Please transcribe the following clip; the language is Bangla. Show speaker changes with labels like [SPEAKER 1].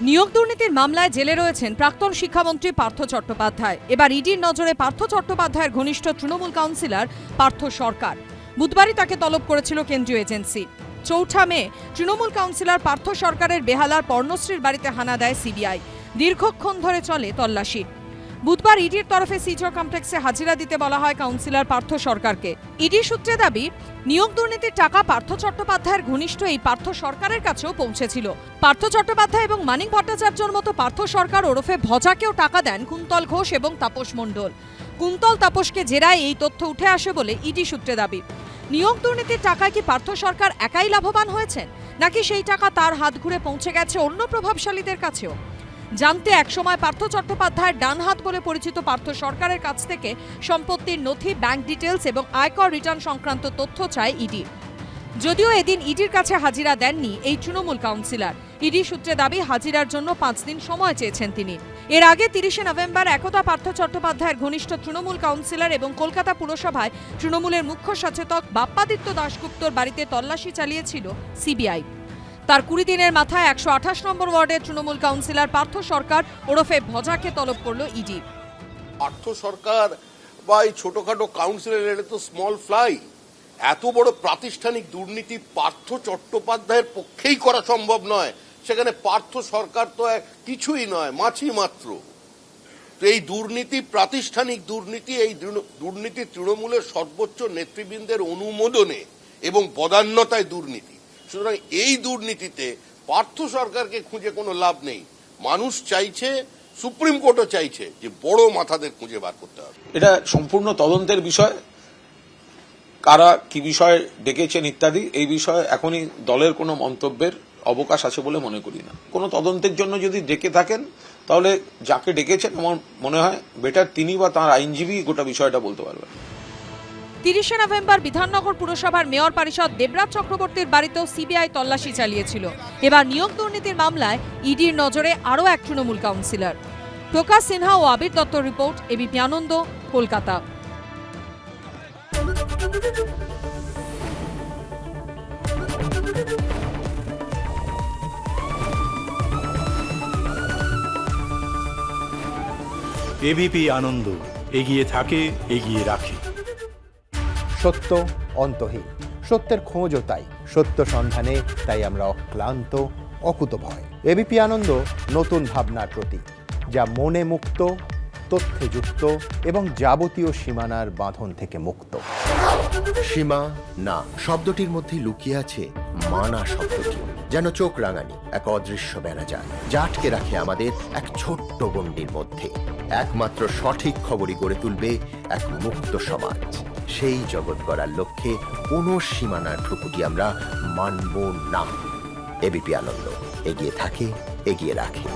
[SPEAKER 1] নিয়োগ দুর্নীতির মামলায় জেলে রয়েছেন প্রাক্তন শিক্ষামন্ত্রী পার্থ চট্টোপাধ্যায়। এবার ইডির নজরে পার্থ চট্টোপাধ্যায়ের ঘনিষ্ঠ তৃণমূল কাউন্সিলর পার্থ সরকার। বুধবারই তাকে তলব করেছিল কেন্দ্রীয় এজেন্সি। ৪ মে তৃণমূল কাউন্সিলর পার্থ সরকারের বেহালার পর্ণশ্রীর বাড়িতে হানা দেয় সিবিআই। দীর্ঘক্ষণ ধরে চলে তল্লাশি। বুধবার ইডির তরফে সিজর কমপ্লেক্সে হাজিরা দিতে বলা হয় কাউন্সিলর পার্থ সরকারকে। ইডি সূত্রে দাবি, নিয়োগ দুর্নীতির টাকা পার্থ চট্টোপাধ্যায়ের ঘনিষ্ঠ এই পার্থ সরকারের কাছেও পৌঁছেছিল। পার্থ চট্টোপাধ্যায় এবং মানিক ভট্টাচার্যর মতো পার্থ সরকার ওরফে ভজাকেও টাকা দেন কুন্তল ঘোষ এবং তাপস মণ্ডল। কুন্তল তাপসকে জেরায় এই তথ্য উঠে আসে বলে ইডি সূত্রে দাবি। নিয়োগ দুর্নীতির টাকায় কি পার্থ সরকার একাই লাভবান হয়েছেন, নাকি সেই টাকা তার হাত ঘুরে পৌঁছে গেছে অন্য প্রভাবশালীদের কাছেও? জানতে একসময় পার্থ চট্টোপাধ্যায়ের ডান হাত বলে পরিচিত পার্থ সরকারের কাছ থেকে সম্পত্তির নথি, ব্যাংক ডিটেলস এবং আয়কর রিটার্ন সংক্রান্ত তথ্য চায় ইডি। যদিও এদিন ইডির কাছে হাজিরা দেননি এই তৃণমূল কাউন্সিলর। ইডি সূত্রে দাবি, হাজিরার জন্য ৫ দিন সময় চেয়েছেন তিনি। এর আগে ৩০ নভেম্বর একদা পার্থ চট্টোপাধ্যায়ের ঘনিষ্ঠ তৃণমূল কাউন্সিলর এবং কলকাতা পুরসভায় তৃণমূলের মুখ্য সচেতক বাপ্পাদিত্য দাশগুপ্তর বাড়িতে তল্লাশি চালিয়েছিল সিবিআই। তার ২০ দিনের মাথায় ১২৮ নম্বর ওয়ার্ডের তৃণমূল কাউন্সিলর পার্থ সরকার ওরফে ভজাকে তলব করল ইডি।
[SPEAKER 2] পার্থ সরকার বা এই ছোটখাটো কাউন্সিলর, এটা তো স্মল ফ্লাই। এত বড় প্রাতিষ্ঠানিক দুর্নীতি পার্থ চট্টোপাধ্যায়ের পক্ষেই করা সম্ভব নয়। সেখানে পার্থ সরকার তো কিছুই নয়, মাছি মাত্র। তো এই দুর্নীতি প্রাতিষ্ঠানিক দুর্নীতি, এই দুর্নীতি তৃণমূলের সর্বোচ্চ নেতৃবৃন্দের অনুমোদনে এবং বদান্যতায় দুর্নীতি। সুতরাং এই দুর্নীতিতে পার্থ সরকারকে খুঁজে কোনো লাভ নেই। মানুষ চাইছে, সুপ্রিম কোর্টও চাইছে যে বড় মাথাদের খুঁজে বার করতে হবে।
[SPEAKER 3] এটা সম্পূর্ণ তদন্তের বিষয়। কারা কি বিষয়ে ডেকেছেন ইত্যাদি এই বিষয়ে এখনই দলের কোনো মন্তব্যের অবকাশ আছে বলে মনে করি না। কোনো তদন্তের জন্য যদি ডেকে থাকেন তাহলে যাকে ডেকেছেন আমার মনে হয় বেটার তিনি বা তাঁর আইনজীবী গোটা বিষয়টা বলতে পারবেন।
[SPEAKER 1] ৩০ নভেম্বর বিধাননগর পুরসভার মেয়র পরিষদ দেবরাজ চক্রবর্তীর বাড়িতেও সিবিআই তল্লাশি চালিয়েছিল। এবার নিয়োগ দুর্নীতির মামলায় ইডির নজরে আরও এক তৃণমূল কাউন্সিলর। প্রকাশ সিনহা ও আবির দত্ত রিপোর্ট, এবিপি আনন্দ, কলকাতা।
[SPEAKER 4] এবিপি আনন্দ, এগিয়ে থাকে, এগিয়ে রাখে।
[SPEAKER 5] সত্য অন্তহীন, সত্যের খোঁজও তাই, সত্য সন্ধানে তাই আমরা অক্লান্ত, অকুতভয়। এবিপি আনন্দ নতুন ভাবনার প্রতীক, যা মনে মুক্ত, তথ্যে যুক্ত এবং যাবতীয় সীমানার বাঁধন থেকে মুক্ত।
[SPEAKER 6] সীমা না শব্দটির মধ্যে লুকিয়ে আছে মানা শব্দটি, যেন চোখ রাঙানি এক অদৃশ্য বেড়াজাল, যা আটকে রাখে আমাদের এক ছোট্ট গণ্ডির মধ্যে। একমাত্র সঠিক খবরই গড়ে তুলবে এক মুক্ত সমাজ। সেই জগৎ গড়ার লক্ষ্যে কোনো সীমানার ঠুকুটি আমরা মানব না। এবিপি আনন্দ, এগিয়ে থাকে, এগিয়ে রাখে।